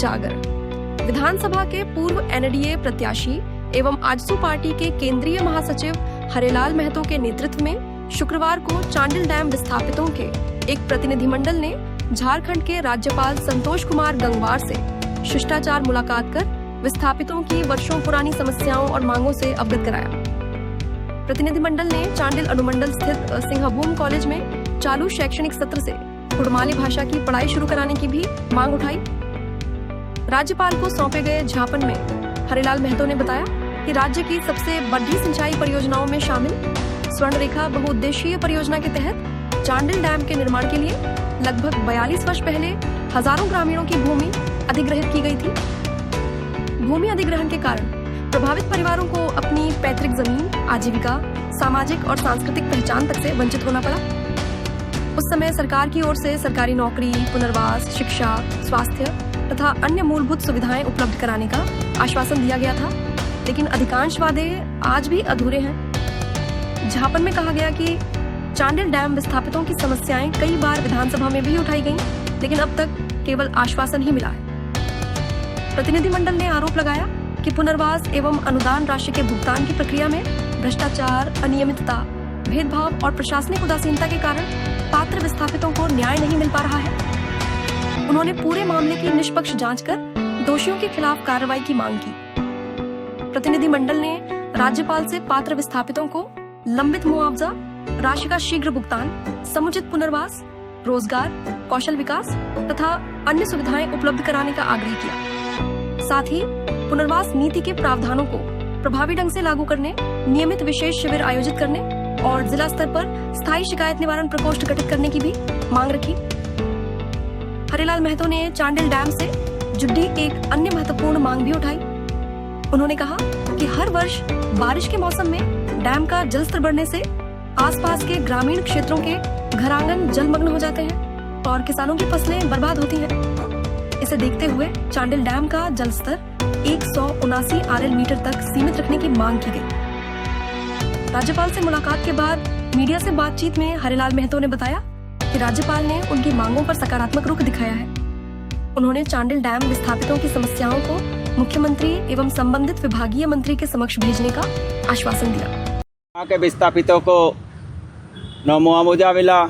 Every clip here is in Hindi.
उजागर। विधानसभा के पूर्व एनडीए प्रत्याशी एवं आजसू पार्टी के केंद्रीय महासचिव हरेलाल महतो के नेतृत्व में शुक्रवार को चांडिल डैम विस्थापितों के एक प्रतिनिधिमंडल ने झारखंड के राज्यपाल संतोष कुमार गंगवार से शिष्टाचार मुलाकात कर विस्थापितों की वर्षों पुरानी समस्याओं और मांगों से अवगत कराया। प्रतिनिधिमंडल ने चांडिल अनुमंडल स्थित सिंहभूम कॉलेज में चालू शैक्षणिक सत्र से कुड़माली भाषा की पढ़ाई शुरू कराने की भी मांग उठाई। राज्यपाल को सौंपे गए ज्ञापन में हरेलाल महतो ने बताया कि राज्य की सबसे बड़ी सिंचाई परियोजनाओं में शामिल स्वर्ण रेखा बहुउद्देशीय परियोजना के तहत चांडिल डैम के निर्माण के लिए लगभग 42 वर्ष पहले हजारों ग्रामीणों की भूमि अधिग्रहित की गई थी। भूमि अधिग्रहण के कारण प्रभावित परिवारों को अपनी पैतृक जमीन, आजीविका, सामाजिक और सांस्कृतिक पहचान तक से वंचित होना पड़ा। उस समय सरकार की ओर से सरकारी नौकरी, पुनर्वास, शिक्षा, स्वास्थ्य तथा अन्य मूलभूत सुविधाएं उपलब्ध कराने का आश्वासन दिया गया था, लेकिन अधिकांश वादे आज भी अधूरे हैं। ज्ञापन में कहा गया कि चांडिल डैम विस्थापितों की समस्याएं कई बार विधानसभा में भी उठाई गईं, लेकिन अब तक केवल आश्वासन ही मिला है। प्रतिनिधिमंडल ने आरोप लगाया कि पुनर्वास एवं अनुदान राशि के भुगतान की प्रक्रिया में भ्रष्टाचार, अनियमितता, भेदभाव और प्रशासनिक उदासीनता के कारण पात्र विस्थापितों को न्याय नहीं मिल पा रहा है। उन्होंने पूरे मामले की निष्पक्ष जांच कर दोषियों के खिलाफ कार्रवाई की मांग की। प्रतिनिधिमंडल ने राज्यपाल से पात्र विस्थापितों को लंबित मुआवजा राशि का शीघ्र भुगतान, समुचित पुनर्वास, रोजगार, कौशल विकास तथा अन्य सुविधाएं उपलब्ध कराने का आग्रह किया। साथ ही पुनर्वास नीति के प्रावधानों को प्रभावी ढंग से लागू करने, नियमित विशेष शिविर आयोजित करने और जिला स्तर पर स्थायी शिकायत निवारण प्रकोष्ठ गठित करने की भी मांग रखी। हरेलाल महतो ने चांडिल डैम से जुड़ी एक अन्य महत्वपूर्ण मांग भी उठाई। उन्होंने कहा कि हर वर्ष बारिश के मौसम में डैम का जलस्तर बढ़ने से आसपास के ग्रामीण क्षेत्रों के घरांगन जलमग्न हो जाते हैं और किसानों की फसलें बर्बाद होती हैं। इसे देखते हुए चांडिल डैम का जलस्तर 179 RL मीटर तक सीमित रखने की मांग की गई। राज्यपाल से मुलाकात के बाद मीडिया से बातचीत में हरेलाल महतो ने बताया कि राज्यपाल ने उनकी मांगों पर सकारात्मक रुख दिखाया है। उन्होंने चांडिल डैम विस्थापितों की समस्याओं को मुख्यमंत्री एवं संबंधित विभागीय मंत्री के समक्ष भेजने का आश्वासन दिया। यहाँ के विस्थापितों को न मुआवजा मिला,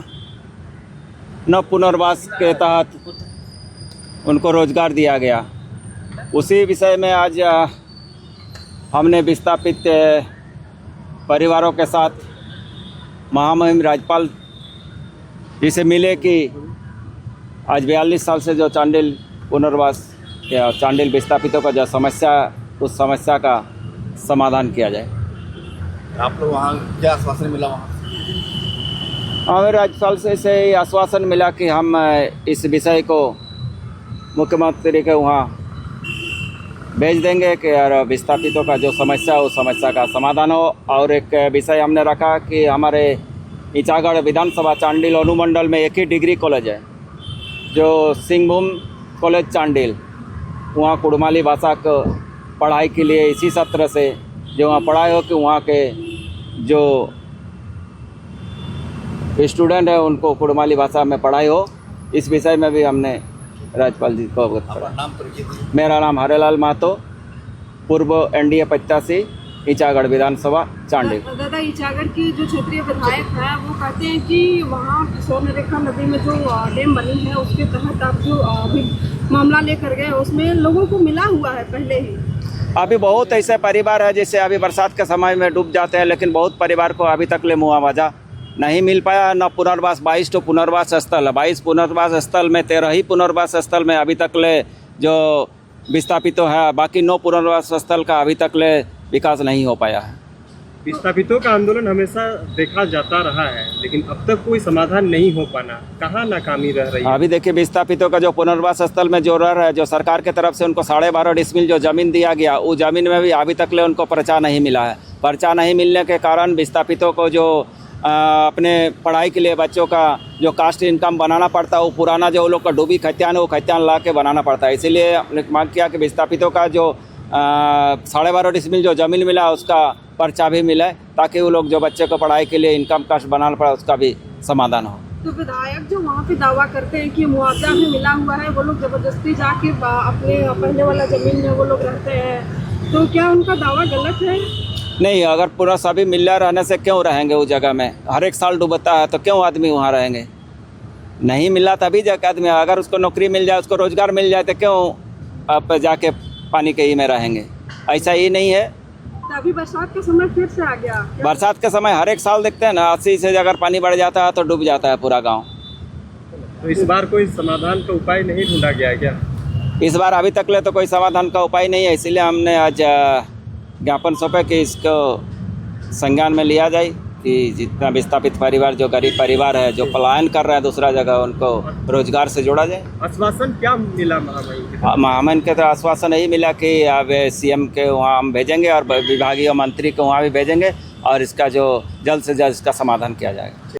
न पुनर्वास के तहत उनको रोजगार दिया गया। उसी विषय में आज हमने विस्थापित परिवारों के साथ महामहिम राज्यपाल जी से मिले कि आज 42 साल से जो चांडिल पुनर्वास या चांडिल विस्थापितों का जो समस्या, उस समस्या का समाधान किया जाए। आप लोग वहाँ क्या आश्वासन मिला? हमें राज्यपाल से ही आश्वासन मिला कि हम इस विषय को मुख्यमंत्री के वहाँ भेज देंगे कि यार विस्थापितों का जो समस्या है उस समस्या का समाधान हो। और एक विषय हमने रखा कि हमारे इचागढ़ विधानसभा चांडिल अनुमंडल में एक ही डिग्री कॉलेज है, जो सिंहभूम कॉलेज चांडिल, वहाँ कुड़माली भाषा को पढ़ाई के लिए इसी सत्र से जो वहाँ पढ़ाई हो कि वहाँ के जो स्टूडेंट है उनको कुड़माली भाषा में पढ़ाई हो। इस विषय में भी हमने राज्यपाल जी को अवगत कराया। मेरा नाम हरेलाल महतो, पूर्व एनडीए प्रत्याशी, इचागढ़ विधानसभा चांडिल। दादा, इचागढ़ की जो क्षेत्रीय विधायक है वो कहते हैं कि वहाँ स्वर्ण रेखा नदी में जो डैम बनी है उसके तहत आप जो अभी मामला लेकर गए उसमें लोगों को मिला हुआ है पहले ही। अभी बहुत ऐसे परिवार है जिससे अभी बरसात के समय में डूब जाते हैं, लेकिन बहुत परिवार को अभी तक ले मुआवजा नहीं मिल पाया। न पुनर्वास, 22 तो पुनर्वास स्थल है, 22 पुनर्वास स्थल में 13 ही पुनर्वास स्थल में अभी तक ले जो विस्थापितों है, बाकी 9 पुनर्वास स्थल का अभी तक ले विकास नहीं हो पाया है। विस्थापितों का आंदोलन हमेशा देखा जाता रहा है, लेकिन अब तक कोई समाधान नहीं हो पाना, कहाँ नाकामी रह रही है? अभी देखिए, विस्थापितों का जो पुनर्वास स्थल में जो रह रहा है, जो सरकार की तरफ से उनको 12.5 डिसमिल जो जमीन दिया गया, वो जमीन में भी अभी तक ले उनको पर्चा नहीं मिला है। पर्चा नहीं मिलने के कारण विस्थापितों को जो अपने पढ़ाई के लिए बच्चों का जो कास्ट इनकम बनाना पड़ता है, वो पुराना जो लोग का डूबी खतियान है वो खतियान ला के बनाना पड़ता है। इसीलिए हमने मांग किया कि विस्थापितों का जो 12.5 डिसमिल जो ज़मीन मिला उसका पर्चा भी मिले, ताकि वो लोग जो बच्चे को पढ़ाई के लिए इनकम कास्ट बनाना पड़ा उसका भी समाधान हो। तो विधायक जो वहाँ पे दावा करते हैं कि मुआवजा हमें मिला हुआ है, वो लोग जबरदस्ती जाके अपने पहले वाला जमीन में वो लोग रहते हैं, तो क्या उनका दावा गलत है? नहीं, अगर पूरा सभी मिला रहने से क्यों रहेंगे उस जगह में? हर एक साल डूबता है तो क्यों आदमी वहाँ रहेंगे? नहीं मिला तभी जाके आदमी, अगर उसको नौकरी मिल जाए, उसको रोजगार मिल जाए तो क्यों आप जाके पानी के ही में रहेंगे? ऐसा ही नहीं है। तो अभी बरसात का समय फिर से आ गया क्या? बरसात के समय हर एक साल देखते हैं ना, 80 से अगर पानी बढ़ जाता है तो डूब जाता है पूरा गांव। तो इस बार कोई समाधान का उपाय नहीं ढूंढा गया है क्या? इस बार अभी तक ले तो कोई समाधान का उपाय नहीं है, इसीलिए हमने आज ज्ञापन सौंपे कि इसको संज्ञान में लिया जाए कि जितना विस्थापित परिवार, जो गरीब परिवार है, जो पलायन कर रहे हैं दूसरा जगह, उनको रोजगार से जोड़ा जाए। आश्वासन क्या मिला महामहिम? महामहिम के तो आश्वासन यही मिला कि अब सीएम के वहाँ हम भेजेंगे और विभागीय मंत्री को वहाँ भी भेजेंगे और इसका जो जल्द से जल्द इसका समाधान किया जाएगा।